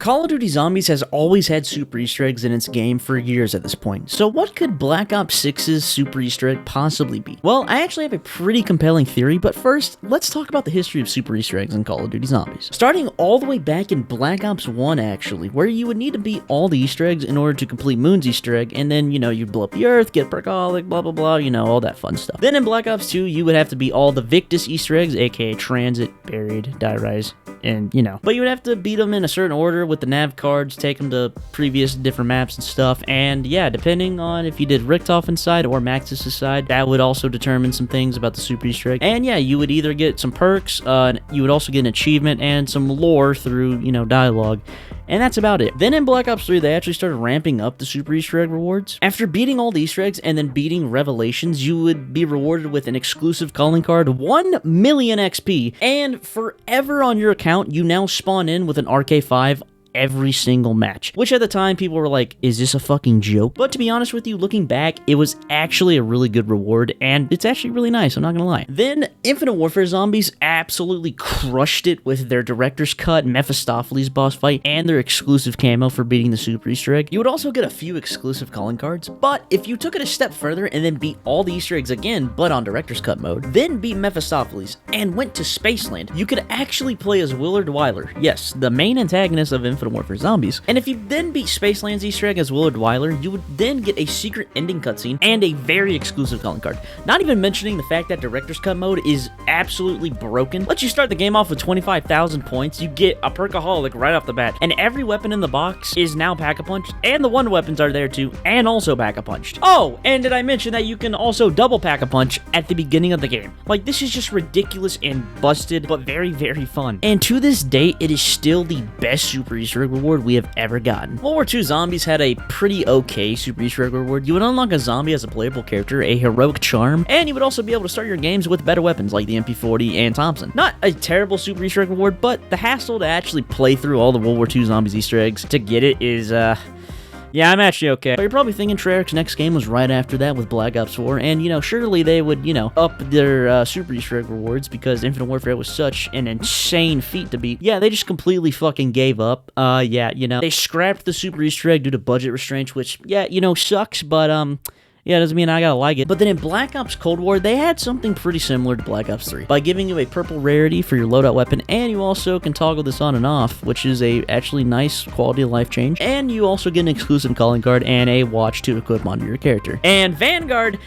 Call of Duty Zombies has always had super Easter eggs in its game for years at this point, so what could Black Ops 6's super Easter egg possibly be? Well, I actually have a pretty compelling theory, but first, let's talk about the history of super Easter eggs in Call of Duty Zombies. Starting all the way back in Black Ops 1 actually, where you would need to beat all the Easter eggs in order to complete Moon's Easter egg, and then, you'd blow up the Earth, get Perkaholic, blah blah blah, all that fun stuff. Then in Black Ops 2, you would have to beat all the Victus Easter eggs, aka Transit, Buried, Die Rise, and but you would have to beat them in a certain order with the nav cards, take them to previous different maps and stuff, and yeah, depending on if you did Richtofen side or Maxis' side, that would also determine some things about the super Easter egg. And yeah, you would either get some perks, you would also get an achievement and some lore through, dialogue. And that's about it. Then in Black Ops 3, they actually started ramping up the super Easter egg rewards. After beating all the Easter eggs and then beating Revelations, you would be rewarded with an exclusive calling card, 1 million XP, and forever on your account, you now spawn in with an RK5 every single match, which at the time people were like, is this a fucking joke? But to be honest with you, looking back, it was actually a really good reward, and it's actually really nice, I'm not gonna lie. Then Infinite Warfare Zombies absolutely crushed it with their director's cut, Mephistopheles boss fight, and their exclusive camo for beating the super Easter egg. You would also get a few exclusive calling cards, but if you took it a step further and then beat all the Easter eggs again, but on director's cut mode, then beat Mephistopheles and went to Spaceland, you could actually play as Willard Wyler, yes, the main antagonist of Infinite Warfare Zombies. And if you then beat Spaceland's Easter egg as Willard Wyler, you would then get a secret ending cutscene and a very exclusive calling card. Not even mentioning the fact that Director's Cut mode is absolutely broken. Let you start the game off with 25,000 points, you get a Perkaholic right off the bat, and every weapon in the box is now Pack-a-Punched, and the Wonder Weapons are there too, and also Pack-a-Punched. Oh, and did I mention that you can also double Pack-a-Punch at the beginning of the game? Like, this is just ridiculous and busted, but very, very fun. And to this day, it is still the best super Easter egg reward we have ever gotten. World War II Zombies had a pretty okay super Easter egg reward. You would unlock a zombie as a playable character, a heroic charm, and you would also be able to start your games with better weapons like the MP40 and Thompson. Not a terrible super Easter egg reward, but the hassle to actually play through all the World War II Zombies Easter eggs to get it is, yeah, I'm actually okay. But you're probably thinking Treyarch's next game was right after that with Black Ops 4, and, surely they would, up their super Easter egg rewards because Infinite Warfare was such an insane feat to beat. Yeah, they just completely fucking gave up. Yeah, they scrapped the super Easter egg due to budget restraints, which, yeah, sucks, but, yeah, doesn't mean I gotta like it. But then in Black Ops Cold War, they had something pretty similar to Black Ops 3 by giving you a purple rarity for your loadout weapon, and you also can toggle this on and off, which is a actually nice quality of life change. And you also get an exclusive calling card and a watch to equip onto your character. And Vanguard,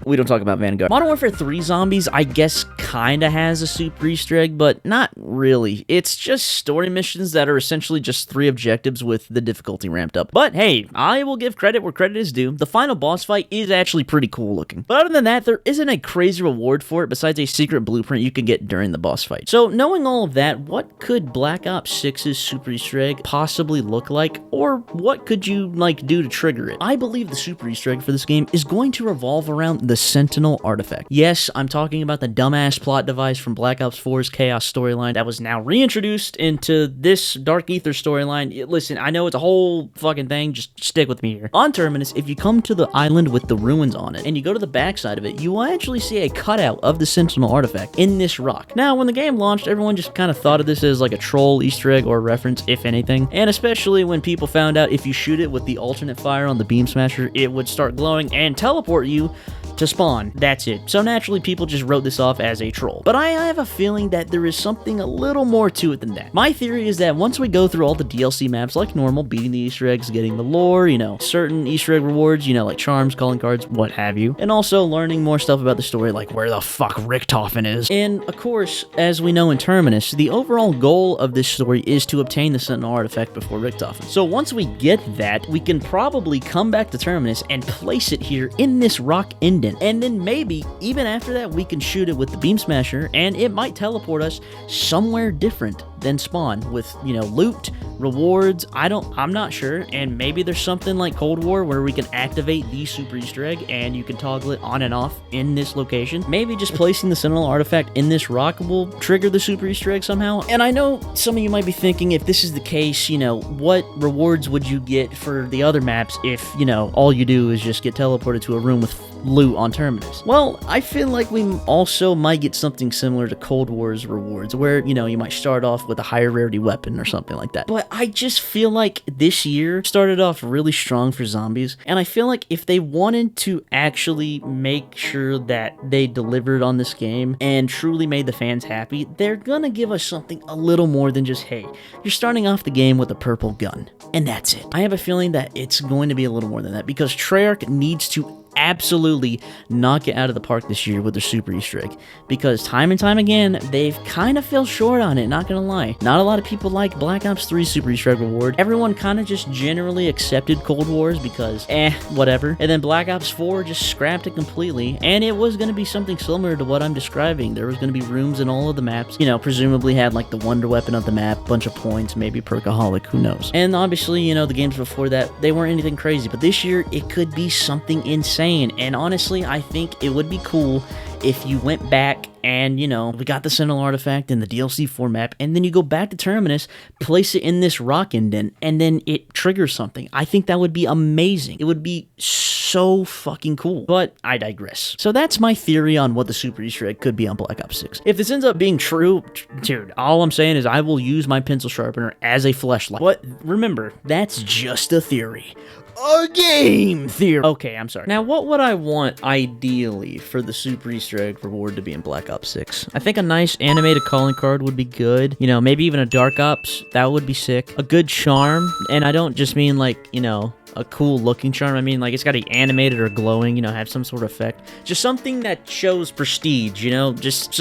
we don't talk about Vanguard. Modern Warfare 3 Zombies, I guess, kinda has a super Easter egg, but not really. It's just story missions that are essentially just 3 objectives with the difficulty ramped up. But hey, I will give credit where credit is due. The final boss fight is actually pretty cool looking. But other than that, there isn't a crazy reward for it besides a secret blueprint you can get during the boss fight. So knowing all of that, what could Black Ops 6's super Easter egg possibly look like? Or what could you, do to trigger it? I believe the super Easter egg for this game is going to revolve around the Sentinel artifact. Yes, I'm talking about the dumbass plot device from Black Ops 4's Chaos storyline that was now reintroduced into this Dark Ether storyline. Listen, I know it's a whole fucking thing, just stick with me here. On Terminus, if you come to the island with the ruins on it, and you go to the backside of it, you will actually see a cutout of the Sentinel artifact in this rock. Now, when the game launched, everyone just kind of thought of this as like a troll Easter egg or a reference, if anything, and especially when people found out if you shoot it with the alternate fire on the Beam Smasher, it would start glowing and teleport you to spawn. That's it. So naturally, people just wrote this off as a troll. But I have a feeling that there is something a little more to it than that. My theory is that once we go through all the DLC maps like normal, beating the Easter eggs, getting the lore, certain Easter egg rewards, like charms, calling cards, what have you, and also learning more stuff about the story, like where the fuck Richtofen is. And of course, as we know in Terminus, the overall goal of this story is to obtain the Sentinel artifact before Richtofen. So once we get that, we can probably come back to Terminus and place it here in this rock indent. And then maybe, even after that, we can shoot it with the Beam Smasher, and it might teleport us somewhere different than spawn with, loot, rewards, I'm not sure, and maybe there's something like Cold War where we can activate the super Easter egg and you can toggle it on and off in this location. Maybe just placing the Sentinel artifact in this rock will trigger the super Easter egg somehow. And I know some of you might be thinking, if this is the case, what rewards would you get for the other maps if, all you do is just get teleported to a room with loot on Terminus? Well, I feel like we also might get something similar to Cold War's rewards, where, you might start off with with a higher rarity weapon or something like that. But I just feel like this year started off really strong for zombies, and I feel like if they wanted to actually make sure that they delivered on this game and truly made the fans happy, they're gonna give us something a little more than just, hey, you're starting off the game with a purple gun, and that's it. I have a feeling that it's going to be a little more than that, because Treyarch needs to absolutely knock it out of the park this year with their super Easter egg, because time and time again they've kind of fell short on it, not gonna lie. Not a lot of people like Black Ops 3 super Easter egg reward. Everyone kind of just generally accepted Cold Wars because whatever, and then Black Ops 4 just scrapped it completely, and it was going to be something similar to what I'm describing. There was going to be rooms in all of the maps, you know, presumably had like the wonder weapon of the map, bunch of points, maybe perkaholic, who knows. And obviously, you know, the games before that, they weren't anything crazy, but this year it could be something insane. And honestly, I think it would be cool if you went back and, you know, we got the Sentinel artifact in the DLC 4 map, and then you go back to Terminus, place it in this rock indent, and then it triggers something. I think that would be amazing. It would be so fucking cool. But I digress. So that's my theory on what the super Easter egg could be on Black Ops 6. If this ends up being true, dude, all I'm saying is I will use my pencil sharpener as a fleshlight. But remember, that's just a theory. A game theory. Okay, I'm sorry. Now, what would I want ideally for the super Easter egg reward to be in Black Ops 6? I think a nice animated calling card would be good. You know, maybe even a Dark Ops. That would be sick. A good charm. And I don't just mean like, you know, a cool looking charm. I mean, like, it's got to be animated or glowing, you know, have some sort of effect. Just something that shows prestige, you know, just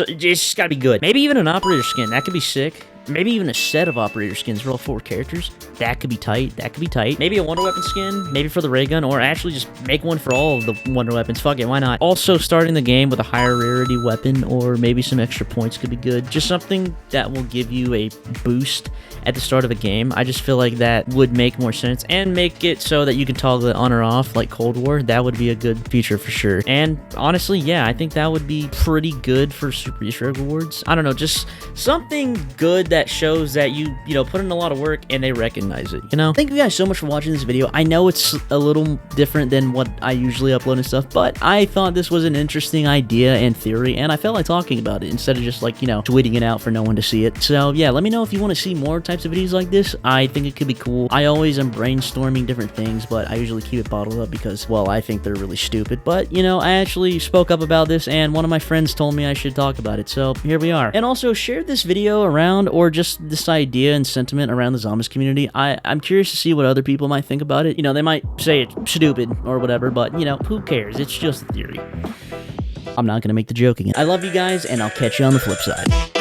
gotta be good. Maybe even an operator skin. That could be sick. Maybe even a set of operator skins for all 4 characters. That could be tight. That could be tight. Maybe a wonder weapon skin, maybe for the ray gun, or actually just make one for all of the wonder weapons. Fuck it, why not? Also, starting the game with a higher rarity weapon, or maybe some extra points could be good. Just something that will give you a boost at the start of a game. I just feel like that would make more sense, and make it so that you can toggle it on or off like Cold War. That would be a good feature for sure. And honestly, yeah, I think that would be pretty good for super Easter egg rewards. I don't know, just something good that shows that you know, put in a lot of work and they recognize it, you know? Thank you guys so much for watching this video. I know it's a little different than what I usually upload and stuff, but I thought this was an interesting idea and theory, and I felt like talking about it instead of just like, you know, tweeting it out for no one to see it. So yeah, let me know if you want to see more types of videos like this. I think it could be cool. I always am brainstorming different things, but I usually keep it bottled up because, well, I think they're really stupid. But, you know, I actually spoke up about this, and one of my friends told me I should talk about it, so here we are. And also, share this video around, or just this idea and sentiment around the zombies community. I'm curious to see what other people might think about it. You know, they might say it's stupid or whatever, but, you know, who cares? It's just a theory. I'm not gonna make the joke again. I love you guys, and I'll catch you on the flip side.